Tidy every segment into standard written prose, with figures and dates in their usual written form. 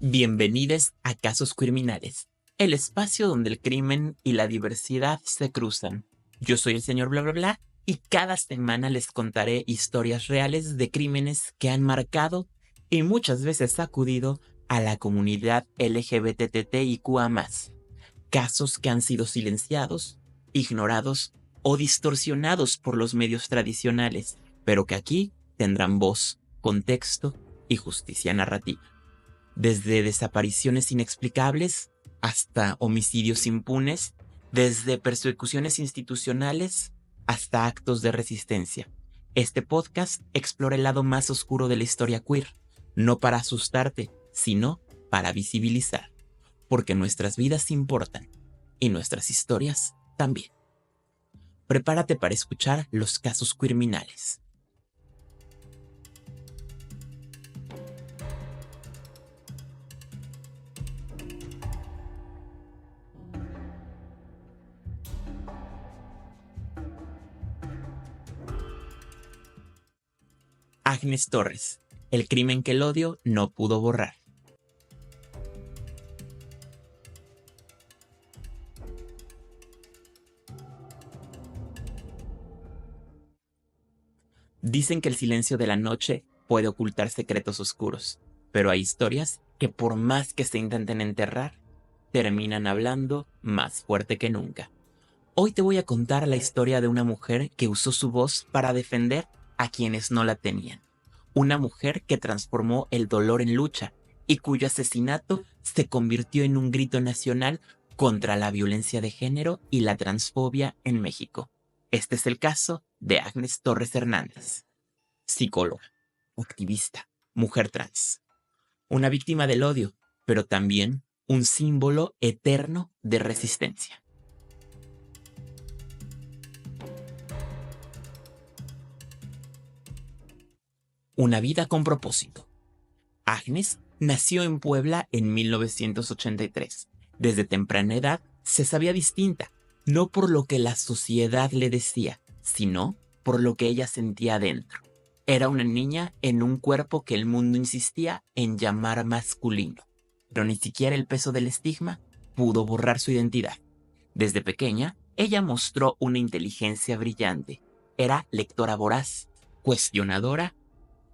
Bienvenidos a Casos Criminales, el espacio donde el crimen y la diversidad se cruzan. Yo soy el señor bla bla bla y cada semana les contaré historias reales de crímenes que han marcado y muchas veces sacudido a la comunidad LGBTTIQA+. Casos que han sido silenciados, ignorados o distorsionados por los medios tradicionales, pero que aquí tendrán voz, contexto y justicia narrativa. Desde desapariciones inexplicables hasta homicidios impunes, desde persecuciones institucionales hasta actos de resistencia. Este podcast explora el lado más oscuro de la historia queer, no para asustarte, sino para visibilizar, porque nuestras vidas importan y nuestras historias también. Prepárate para escuchar los casos criminales. Agnes Torres, el crimen que el odio no pudo borrar. Dicen que el silencio de la noche puede ocultar secretos oscuros, pero hay historias que por más que se intenten enterrar, terminan hablando más fuerte que nunca. Hoy te voy a contar la historia de una mujer que usó su voz para defender a quienes no la tenían. Una mujer que transformó el dolor en lucha y cuyo asesinato se convirtió en un grito nacional contra la violencia de género y la transfobia en México. Este es el caso de Agnes Torres Hernández, psicóloga, activista, mujer trans, una víctima del odio, pero también un símbolo eterno de resistencia. Una vida con propósito. Agnes nació en Puebla en 1983. Desde temprana edad se sabía distinta, no por lo que la sociedad le decía, sino por lo que ella sentía adentro. Era una niña en un cuerpo que el mundo insistía en llamar masculino, pero ni siquiera el peso del estigma pudo borrar su identidad. Desde pequeña, ella mostró una inteligencia brillante. Era lectora voraz, cuestionadora,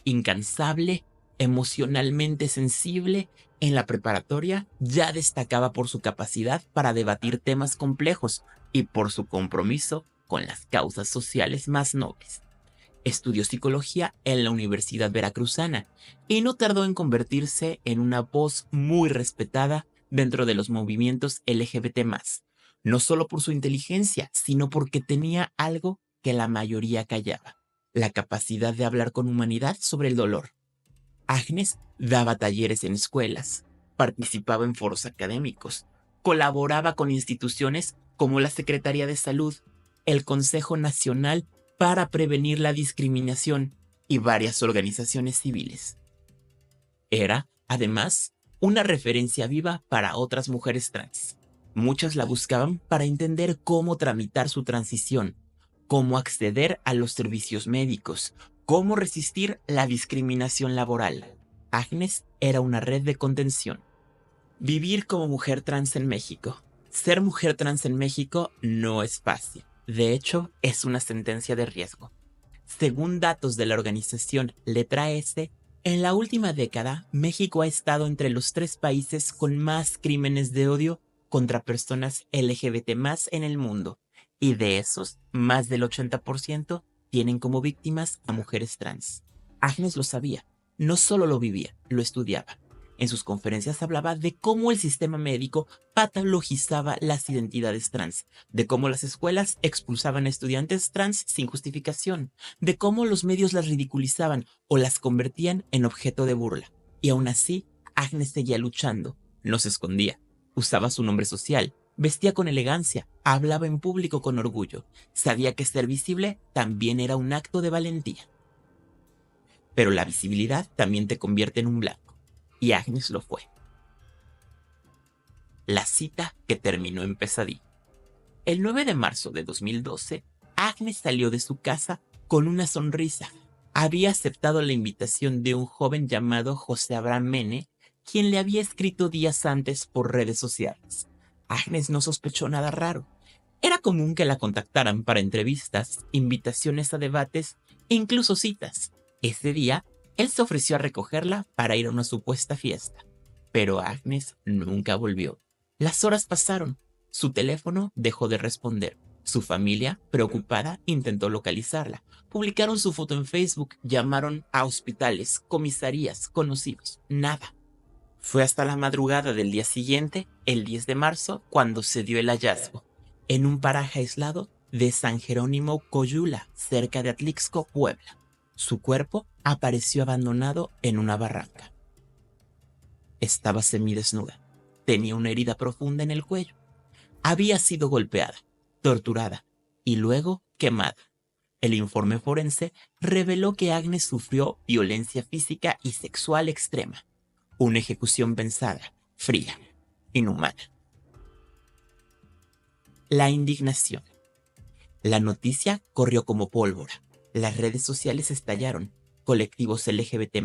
incansable, emocionalmente sensible. En la preparatoria ya destacaba por su capacidad para debatir temas complejos y por su compromiso con las causas sociales más nobles. Estudió psicología en la Universidad Veracruzana y no tardó en convertirse en una voz muy respetada dentro de los movimientos LGBT+, no solo por su inteligencia, sino porque tenía algo que la mayoría callaba: la capacidad de hablar con humanidad sobre el dolor. Agnes daba talleres en escuelas, participaba en foros académicos, colaboraba con instituciones como la Secretaría de Salud, el Consejo Nacional para Prevenir la Discriminación y varias organizaciones civiles. Era, además, una referencia viva para otras mujeres trans. Muchas la buscaban para entender cómo tramitar su transición, cómo acceder a los servicios médicos, cómo resistir la discriminación laboral. Agnes era una red de contención. Vivir como mujer trans en México. Ser mujer trans en México no es fácil. De hecho, es una sentencia de riesgo. Según datos de la organización Letra S, en la última década, México ha estado entre los 3 países con más crímenes de odio contra personas LGBT+ en el mundo. Y de esos, más del 80% tienen como víctimas a mujeres trans. Agnes lo sabía, no solo lo vivía, lo estudiaba. En sus conferencias hablaba de cómo el sistema médico patologizaba las identidades trans, de cómo las escuelas expulsaban a estudiantes trans sin justificación, de cómo los medios las ridiculizaban o las convertían en objeto de burla. Y aún así, Agnes seguía luchando, no se escondía, usaba su nombre social, vestía con elegancia, hablaba en público con orgullo, sabía que ser visible también era un acto de valentía. Pero la visibilidad también te convierte en un blanco, y Agnes lo fue. La cita que terminó en pesadilla. El 9 de marzo de 2012, Agnes salió de su casa con una sonrisa. Había aceptado la invitación de un joven llamado José Abraham Mene, quien le había escrito días antes por redes sociales. Agnes no sospechó nada raro. Era común que la contactaran para entrevistas, invitaciones a debates e incluso citas. Ese día, él se ofreció a recogerla para ir a una supuesta fiesta. Pero Agnes nunca volvió. Las horas pasaron. Su teléfono dejó de responder. Su familia, preocupada, intentó localizarla. Publicaron su foto en Facebook, llamaron a hospitales, comisarías, conocidos. Nada. Fue hasta la madrugada del día siguiente, el 10 de marzo, cuando se dio el hallazgo, en un paraje aislado de San Jerónimo Coyula, cerca de Atlixco, Puebla. Su cuerpo apareció abandonado en una barranca. Estaba semidesnuda. Tenía una herida profunda en el cuello. Había sido golpeada, torturada y luego quemada. El informe forense reveló que Agnes sufrió violencia física y sexual extrema. Una ejecución pensada, fría, inhumana. La indignación. La noticia corrió como pólvora. Las redes sociales estallaron. Colectivos LGBT+,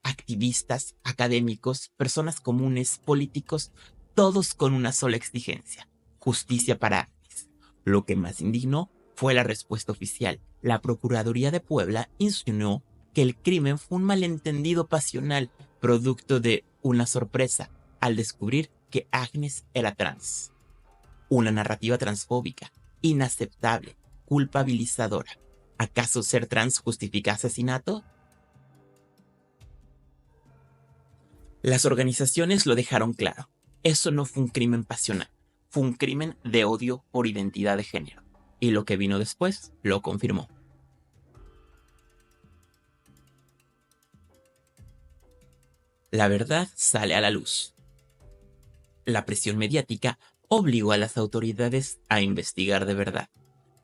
activistas, académicos, personas comunes, políticos, todos con una sola exigencia: justicia para Agnes. Lo que más indignó fue la respuesta oficial. La Procuraduría de Puebla insinuó que el crimen fue un malentendido pasional, producto de una sorpresa, al descubrir que Agnes era trans. Una narrativa transfóbica, inaceptable, culpabilizadora. ¿Acaso ser trans justifica asesinato? Las organizaciones lo dejaron claro. Eso no fue un crimen pasional, fue un crimen de odio por identidad de género. Y lo que vino después lo confirmó. La verdad sale a la luz. La presión mediática obligó a las autoridades a investigar de verdad.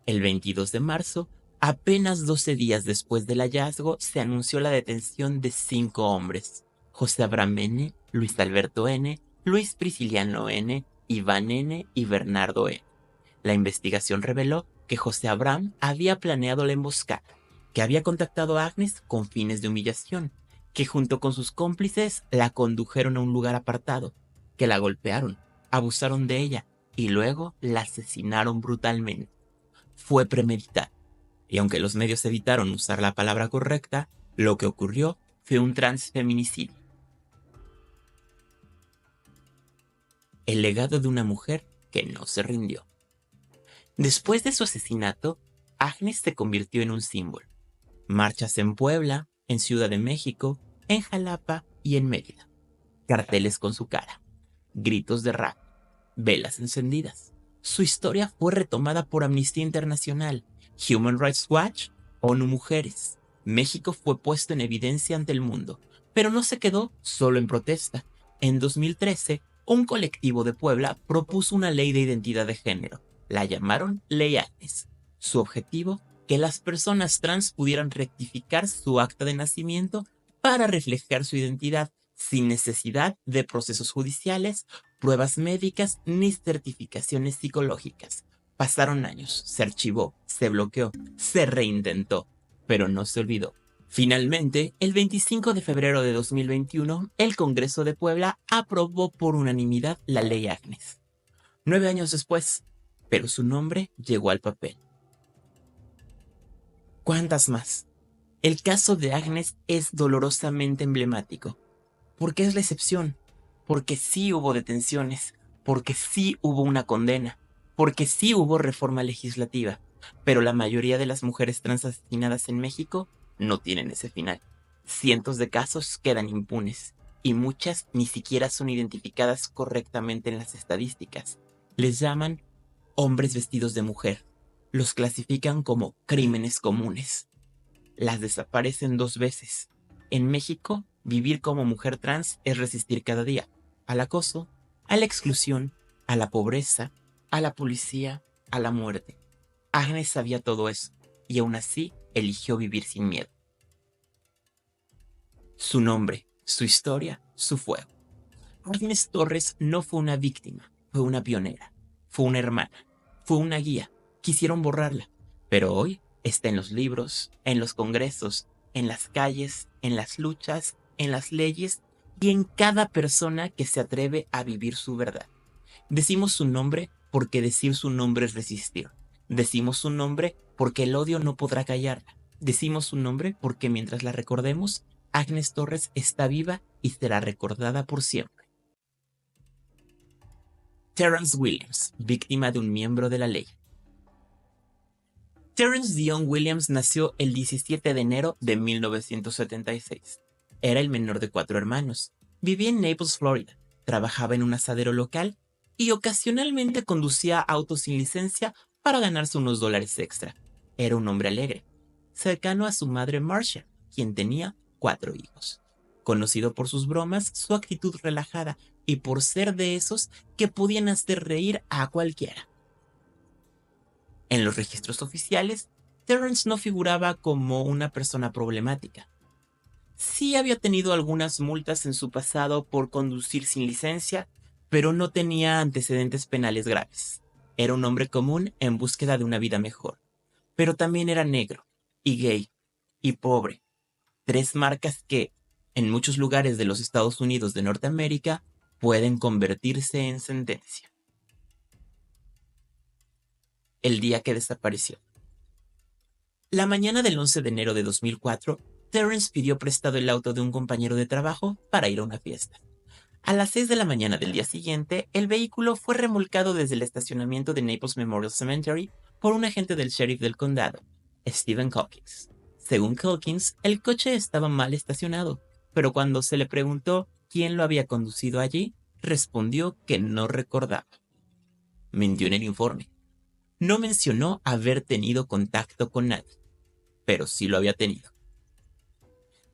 El 22 de marzo, apenas 12 días después del hallazgo, se anunció la detención de 5 hombres: José Abraham N., Luis Alberto N., Luis Prisciliano N., Iván N. y Bernardo N. La investigación reveló que José Abraham había planeado la emboscada, que había contactado a Agnes con fines de humillación, que junto con sus cómplices la condujeron a un lugar apartado, que la golpearon, abusaron de ella y luego la asesinaron brutalmente. Fue premeditado, y aunque los medios evitaron usar la palabra correcta, lo que ocurrió fue un transfeminicidio. El legado de una mujer que no se rindió. Después de su asesinato, Agnes se convirtió en un símbolo. Marchas en Puebla, en Ciudad de México, en Jalapa y en Mérida. Carteles con su cara, gritos de rap, velas encendidas. Su historia fue retomada por Amnistía Internacional, Human Rights Watch, ONU Mujeres. México fue puesto en evidencia ante el mundo, pero no se quedó solo en protesta. En 2013, un colectivo de Puebla propuso una ley de identidad de género. La llamaron Ley Agnes. Su objetivo: que las personas trans pudieran rectificar su acta de nacimiento para reflejar su identidad sin necesidad de procesos judiciales, pruebas médicas ni certificaciones psicológicas. Pasaron años, se archivó, se bloqueó, se reintentó, pero no se olvidó. Finalmente, el 25 de febrero de 2021, el Congreso de Puebla aprobó por unanimidad la Ley Agnes. 9 años después, pero su nombre llegó al papel. ¿Cuántas más? El caso de Agnes es dolorosamente emblemático, porque es la excepción, porque sí hubo detenciones, porque sí hubo una condena, porque sí hubo reforma legislativa, pero la mayoría de las mujeres trans asesinadas en México no tienen ese final. Cientos de casos quedan impunes y muchas ni siquiera son identificadas correctamente en las estadísticas. Les llaman hombres vestidos de mujer. Los clasifican como crímenes comunes. Las desaparecen 2 veces. En México, vivir como mujer trans es resistir cada día al acoso, a la exclusión, a la pobreza, a la policía, a la muerte. Agnes sabía todo eso y aún así eligió vivir sin miedo. Su nombre, su historia, su fuego. Agnes Torres no fue una víctima, fue una pionera, fue una hermana, fue una guía. Quisieron borrarla, pero hoy está en los libros, en los congresos, en las calles, en las luchas, en las leyes y en cada persona que se atreve a vivir su verdad. Decimos su nombre porque decir su nombre es resistir. Decimos su nombre porque el odio no podrá callarla. Decimos su nombre porque mientras la recordemos, Agnes Torres está viva y será recordada por siempre. Terrence Williams, víctima de un miembro de la ley. Terrence Dion Williams nació el 17 de enero de 1976. Era el menor de 4 hermanos. Vivía en Naples, Florida. Trabajaba en un asadero local y ocasionalmente conducía autos sin licencia para ganarse unos dólares extra. Era un hombre alegre, cercano a su madre Marcia, quien tenía 4 hijos. Conocido por sus bromas, su actitud relajada y por ser de esos que podían hacer reír a cualquiera. En los registros oficiales, Terrence no figuraba como una persona problemática. Sí había tenido algunas multas en su pasado por conducir sin licencia, pero no tenía antecedentes penales graves. Era un hombre común en búsqueda de una vida mejor, pero también era negro, y gay, y pobre. 3 marcas que, en muchos lugares de los Estados Unidos de Norteamérica, pueden convertirse en sentencia. El día que desapareció. La mañana del 11 de enero de 2004, Terrence pidió prestado el auto de un compañero de trabajo para ir a una fiesta. A las 6 de la mañana del día siguiente, el vehículo fue remolcado desde el estacionamiento de Naples Memorial Cemetery por un agente del sheriff del condado, Stephen Calkins. Según Calkins, el coche estaba mal estacionado, pero cuando se le preguntó quién lo había conducido allí, respondió que no recordaba. Mintió en el informe. No mencionó haber tenido contacto con nadie, pero sí lo había tenido.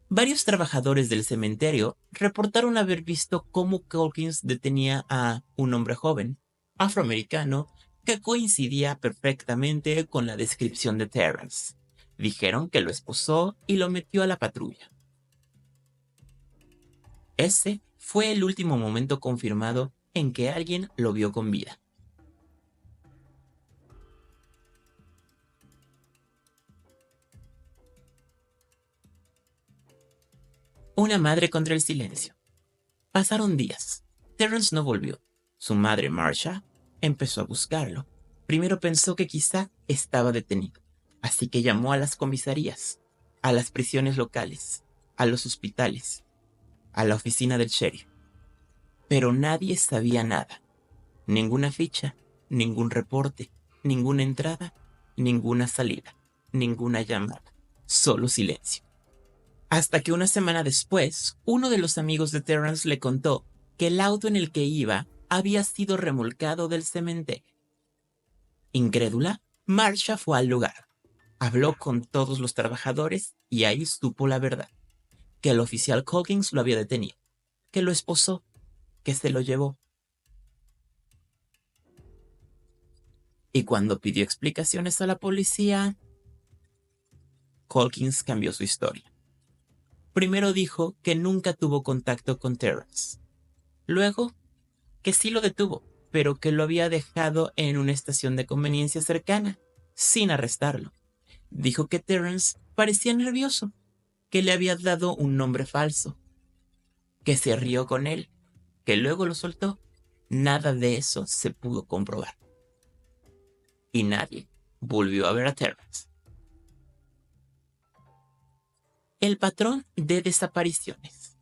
Varios trabajadores del cementerio reportaron haber visto cómo Calkins detenía a un hombre joven, afroamericano, que coincidía perfectamente con la descripción de Terrence. Dijeron que lo esposó y lo metió a la patrulla. Ese fue el último momento confirmado en que alguien lo vio con vida. Una madre contra el silencio. Pasaron días. Terrence no volvió. Su madre, Marcia, empezó a buscarlo. Primero pensó que quizá estaba detenido, así que llamó a las comisarías, a las prisiones locales, a los hospitales, a la oficina del sheriff. Pero nadie sabía nada. Ninguna ficha, ningún reporte, ninguna entrada, ninguna salida, ninguna llamada. Solo silencio. Hasta que una semana después, uno de los amigos de Terrence le contó que el auto en el que iba había sido remolcado del cementerio. Incrédula, Marcia fue al lugar. Habló con todos los trabajadores y ahí supo la verdad. Que el oficial Calkins lo había detenido, que lo esposó, que se lo llevó. Y cuando pidió explicaciones a la policía, Calkins cambió su historia. Primero dijo que nunca tuvo contacto con Terrence. Luego, que sí lo detuvo, pero que lo había dejado en una estación de conveniencia cercana, sin arrestarlo. Dijo que Terrence parecía nervioso, que le había dado un nombre falso, que se rió con él, que luego lo soltó. Nada de eso se pudo comprobar. Y nadie volvió a ver a Terrence. El patrón de desapariciones.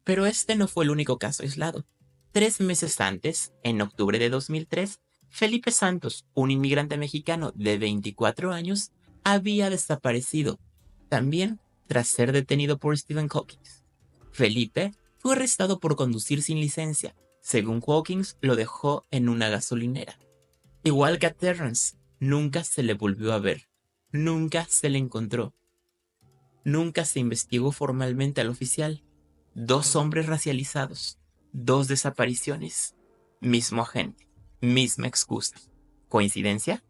Pero este no fue el único caso aislado. 3 meses antes, en octubre de 2003, Felipe Santos, un inmigrante mexicano de 24 años, había desaparecido, también tras ser detenido por Stephen Calkins. Felipe fue arrestado por conducir sin licencia. Según Calkins, lo dejó en una gasolinera. Igual que a Terrence, nunca se le volvió a ver, nunca se le encontró. Nunca se investigó formalmente al oficial. 2 hombres racializados, 2 desapariciones, mismo agente, misma excusa. ¿Coincidencia?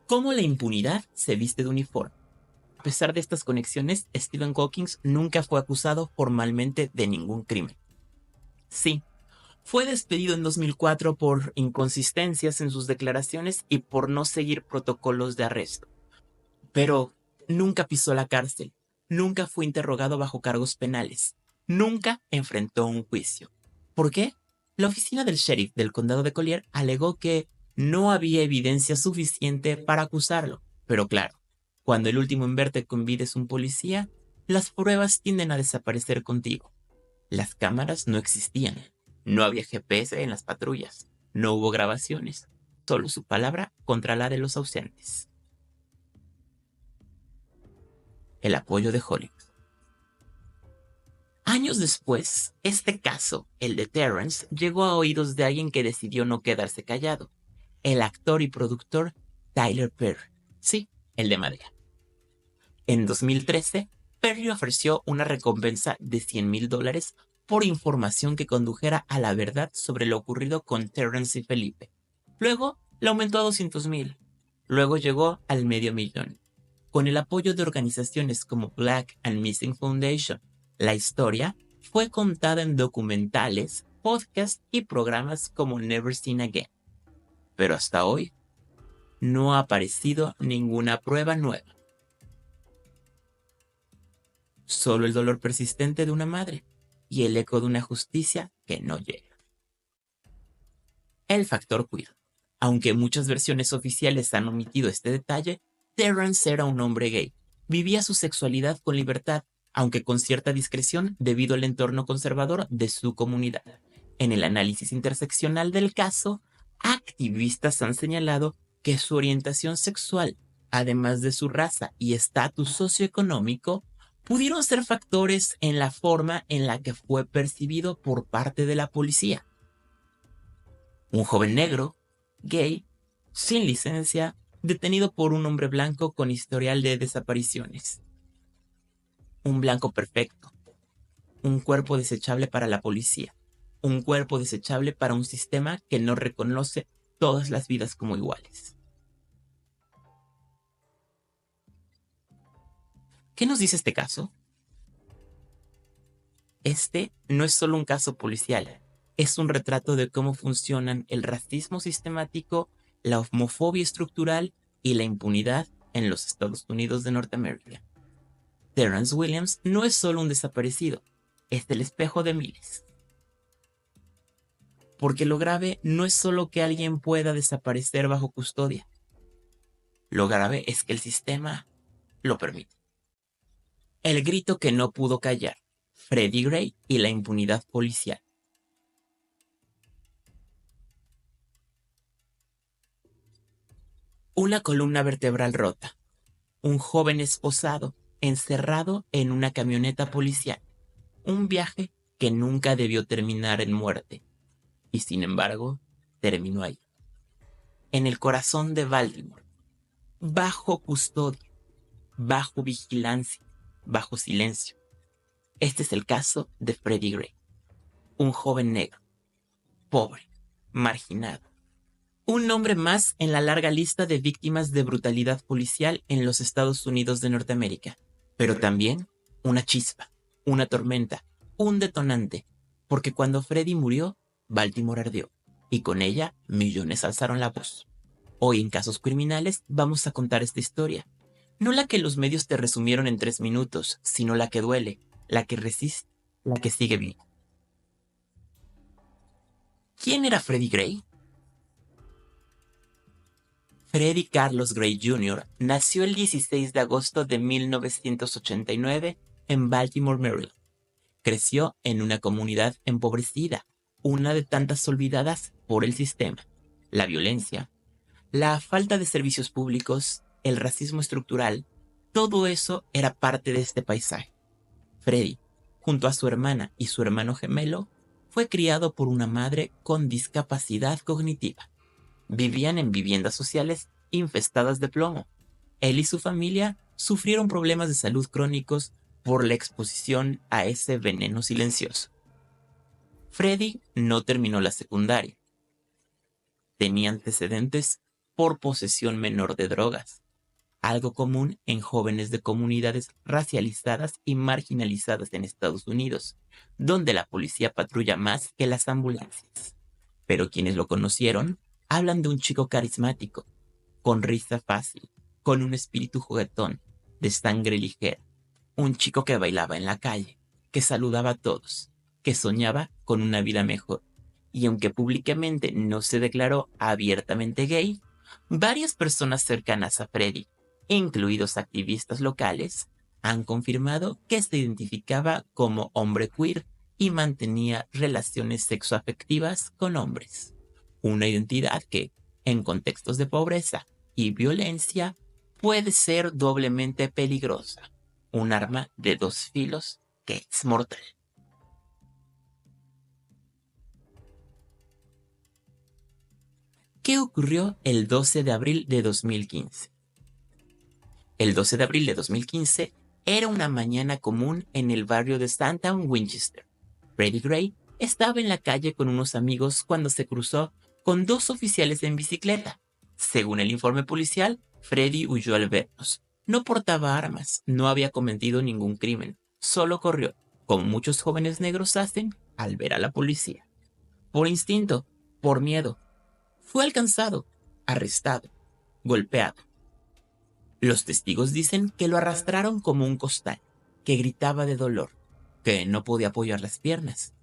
¿Cómo la impunidad se viste de uniforme? A pesar de estas conexiones, Stephen Calkins nunca fue acusado formalmente de ningún crimen. Sí, fue despedido en 2004 por inconsistencias en sus declaraciones y por no seguir protocolos de arresto. Pero nunca pisó la cárcel, nunca fue interrogado bajo cargos penales, nunca enfrentó un juicio. ¿Por qué? La oficina del sheriff del condado de Collier alegó que no había evidencia suficiente para acusarlo. Pero claro, cuando el último en verte con vida es un policía, las pruebas tienden a desaparecer contigo. Las cámaras no existían, no había GPS en las patrullas, no hubo grabaciones, solo su palabra contra la de los ausentes. El apoyo de Hollywood. Años después, este caso, el de Terrence, llegó a oídos de alguien que decidió no quedarse callado, el actor y productor Tyler Perry. Sí, el de Madea. En 2013, Perry ofreció una recompensa de $100,000 por información que condujera a la verdad sobre lo ocurrido con Terrence y Felipe. Luego, la aumentó a 200,000. Luego llegó al $500,000. Con el apoyo de organizaciones como Black and Missing Foundation, la historia fue contada en documentales, podcasts y programas como Never Seen Again. Pero hasta hoy, no ha aparecido ninguna prueba nueva. Solo el dolor persistente de una madre y el eco de una justicia que no llega. El factor queer. Aunque muchas versiones oficiales han omitido este detalle, Terrence era un hombre gay. Vivía su sexualidad con libertad, aunque con cierta discreción debido al entorno conservador de su comunidad. En el análisis interseccional del caso, activistas han señalado que su orientación sexual, además de su raza y estatus socioeconómico, pudieron ser factores en la forma en la que fue percibido por parte de la policía. Un joven negro, gay, sin licencia, detenido por un hombre blanco con historial de desapariciones. Un blanco perfecto. Un cuerpo desechable para la policía. Un cuerpo desechable para un sistema que no reconoce todas las vidas como iguales. ¿Qué nos dice este caso? Este no es solo un caso policial, es un retrato de cómo funcionan el racismo sistemático, la homofobia estructural y la impunidad en los Estados Unidos de Norteamérica. Terrence Williams no es solo un desaparecido, es el espejo de miles. Porque lo grave no es solo que alguien pueda desaparecer bajo custodia. Lo grave es que el sistema lo permite. El grito que no pudo callar, Freddie Gray y la impunidad policial. Una columna vertebral rota. Un joven esposado, encerrado en una camioneta policial. Un viaje que nunca debió terminar en muerte. Y sin embargo, terminó ahí. En el corazón de Baltimore. Bajo custodia. Bajo vigilancia. Bajo silencio. Este es el caso de Freddie Gray. Un joven negro. Pobre. Marginado. Un nombre más en la larga lista de víctimas de brutalidad policial en los Estados Unidos de Norteamérica. Pero también una chispa, una tormenta, un detonante. Porque cuando Freddie murió, Baltimore ardió. Y con ella, millones alzaron la voz. Hoy en Casos Criminales vamos a contar esta historia. No la que los medios te resumieron en 3 minutos, sino la que duele, la que resiste, la que sigue viva. ¿Quién era Freddie Gray? Freddie Carlos Gray Jr. nació el 16 de agosto de 1989 en Baltimore, Maryland. Creció en una comunidad empobrecida, una de tantas olvidadas por el sistema. La violencia, la falta de servicios públicos, el racismo estructural, todo eso era parte de este paisaje. Freddie, junto a su hermana y su hermano gemelo, fue criado por una madre con discapacidad cognitiva. Vivían en viviendas sociales infestadas de plomo. Él y su familia sufrieron problemas de salud crónicos por la exposición a ese veneno silencioso. Freddie no terminó la secundaria. Tenía antecedentes por posesión menor de drogas, algo común en jóvenes de comunidades racializadas y marginalizadas en Estados Unidos, donde la policía patrulla más que las ambulancias. Pero quienes lo conocieron hablan de un chico carismático, con risa fácil, con un espíritu juguetón, de sangre ligera, un chico que bailaba en la calle, que saludaba a todos, que soñaba con una vida mejor. Y aunque públicamente no se declaró abiertamente gay, varias personas cercanas a Freddie, incluidos activistas locales, han confirmado que se identificaba como hombre queer y mantenía relaciones sexoafectivas con hombres. Una identidad que, en contextos de pobreza y violencia, puede ser doblemente peligrosa. Un arma de dos filos que es mortal. ¿Qué ocurrió el 12 de abril de 2015? El 12 de abril de 2015 era una mañana común en el barrio de Sandtown, Winchester. Freddie Gray estaba en la calle con unos amigos cuando se cruzó con dos oficiales en bicicleta. Según el informe policial, Freddie huyó al verlos. No portaba armas, no había cometido ningún crimen, solo corrió, como muchos jóvenes negros hacen al ver a la policía. Por instinto, por miedo, fue alcanzado, arrestado, golpeado. Los testigos dicen que lo arrastraron como un costal, que gritaba de dolor, que no podía apoyar las piernas.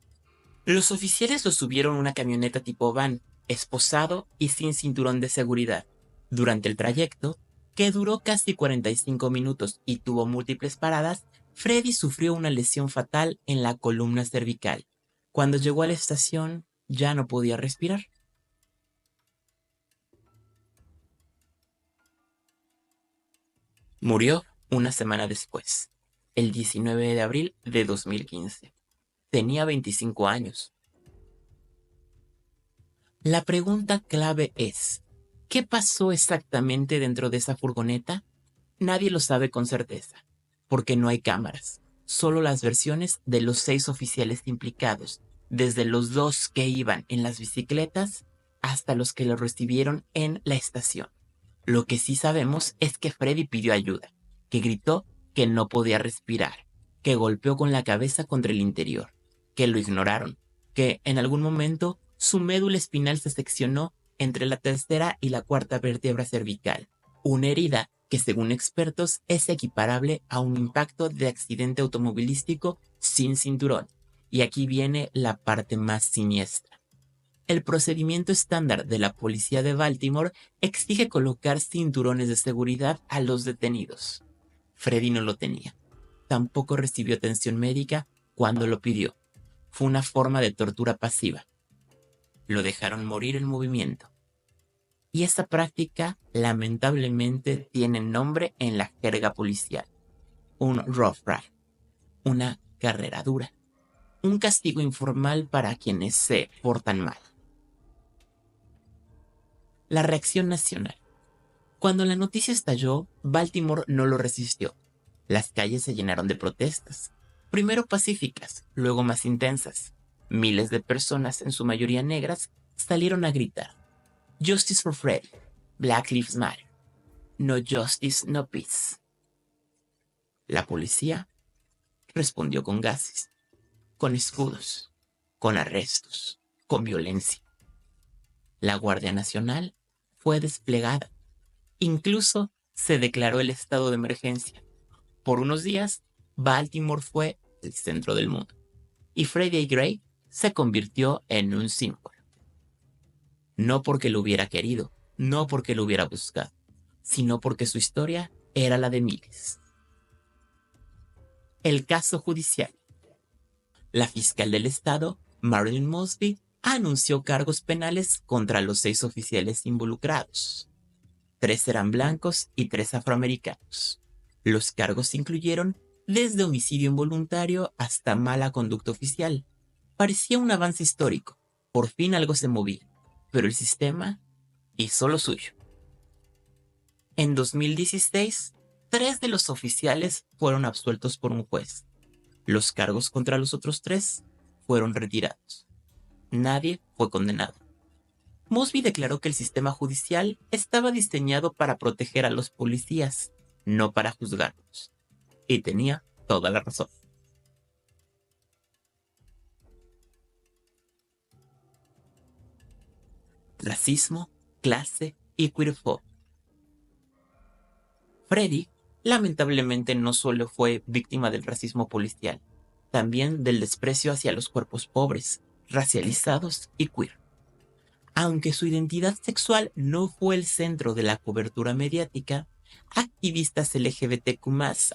Los oficiales lo subieron a una camioneta tipo van, esposado y sin cinturón de seguridad. Durante el trayecto, que duró casi 45 minutos y tuvo múltiples paradas, Freddy sufrió una lesión fatal en la columna cervical. Cuando llegó a la estación, ya no podía respirar. Murió una semana después, el 19 de abril de 2015. Tenía 25 años. La pregunta clave es, ¿qué pasó exactamente dentro de esa furgoneta? Nadie lo sabe con certeza, porque no hay cámaras, solo las versiones de los 6 oficiales implicados, desde los 2 que iban en las bicicletas hasta los que lo recibieron en la estación. Lo que sí sabemos es que Freddy pidió ayuda, que gritó que no podía respirar, que golpeó con la cabeza contra el interior, que lo ignoraron, que en algún momento su médula espinal se seccionó entre la tercera y la cuarta vértebra cervical, una herida que según expertos es equiparable a un impacto de accidente automovilístico sin cinturón. Y aquí viene la parte más siniestra. El procedimiento estándar de la policía de Baltimore exige colocar cinturones de seguridad a los detenidos. Freddy no lo tenía. Tampoco recibió atención médica cuando lo pidió. Fue una forma de tortura pasiva. Lo dejaron morir en movimiento. Y esta práctica, lamentablemente, tiene nombre en la jerga policial. Un rough ride, una carrera dura, un castigo informal para quienes se portan mal. La reacción nacional. Cuando la noticia estalló, Baltimore no lo resistió. Las calles se llenaron de protestas, primero pacíficas, luego más intensas. Miles de personas, en su mayoría negras, salieron a gritar: Justice for Freddie, Black Lives Matter, no justice, no peace. La policía respondió con gases, con escudos, con arrestos, con violencia. La Guardia Nacional fue desplegada. Incluso se declaró el estado de emergencia. Por unos días, Baltimore fue el centro del mundo y Freddie Gray se convirtió en un símbolo. No porque lo hubiera querido, no porque lo hubiera buscado, sino porque su historia era la de miles. El caso judicial. La fiscal del estado, Marilyn Mosby, anunció cargos penales contra los 6 oficiales involucrados. 3 eran blancos y 3 afroamericanos. Los cargos incluyeron desde homicidio involuntario hasta mala conducta oficial. Parecía un avance histórico. Por fin algo se movía, pero el sistema hizo lo suyo. En 2016, 3 de los oficiales fueron absueltos por un juez. Los cargos contra los otros 3 fueron retirados. Nadie fue condenado. Mosby declaró que el sistema judicial estaba diseñado para proteger a los policías, no para juzgarlos. Y tenía toda la razón. Racismo, clase y queerfobia. Freddie lamentablemente no solo fue víctima del racismo policial, también del desprecio hacia los cuerpos pobres, racializados y queer. Aunque su identidad sexual no fue el centro de la cobertura mediática, activistas LGBTQ+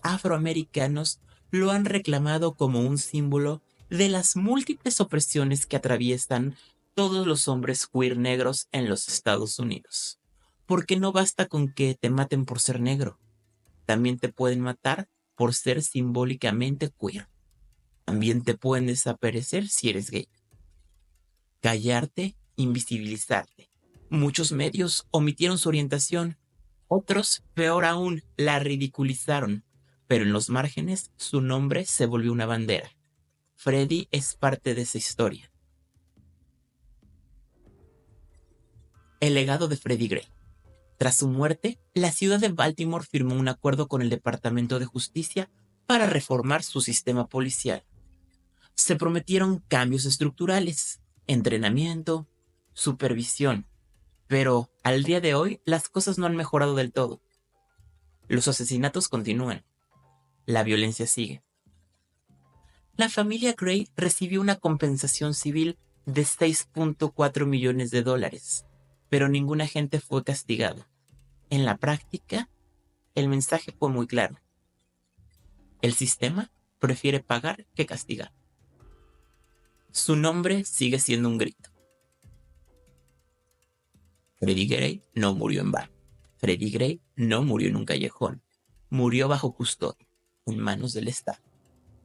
afroamericanos lo han reclamado como un símbolo de las múltiples opresiones que atraviesan todos los hombres queer negros en los Estados Unidos. Porque no basta con que te maten por ser negro, también te pueden matar por ser simbólicamente queer. También te pueden desaparecer si eres gay. Callarte, invisibilizarte. Muchos medios omitieron su orientación, otros, peor aún, la ridiculizaron, pero en los márgenes su nombre se volvió una bandera. Freddie es parte de esa historia. El legado de Freddie Gray. Tras su muerte, la ciudad de Baltimore firmó un acuerdo con el Departamento de Justicia para reformar su sistema policial. Se prometieron cambios estructurales, entrenamiento, supervisión, pero al día de hoy las cosas no han mejorado del todo. Los asesinatos continúan, la violencia sigue. La familia Gray recibió una compensación civil de $6.4 millones, pero ningún agente fue castigado. En la práctica, el mensaje fue muy claro. El sistema prefiere pagar que castigar. Su nombre sigue siendo un grito. Freddie Gray no murió en vano. Freddie Gray no murió en un callejón. Murió bajo custodia, en manos del Estado.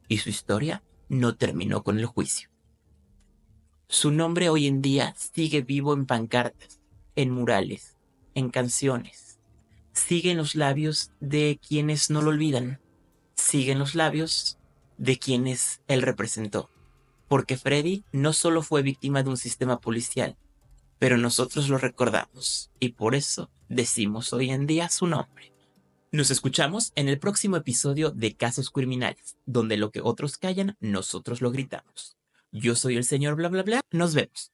Y su historia no terminó con el juicio. Su nombre hoy en día sigue vivo en pancartas, en murales, en canciones. Sigue en los labios de quienes no lo olvidan. Sigue en los labios de quienes él representó. Porque Freddie no solo fue víctima de un sistema policial, pero nosotros lo recordamos y por eso decimos hoy en día su nombre. Nos escuchamos en el próximo episodio de Casos Criminales, donde lo que otros callan, nosotros lo gritamos. Yo soy el señor bla bla bla, nos vemos.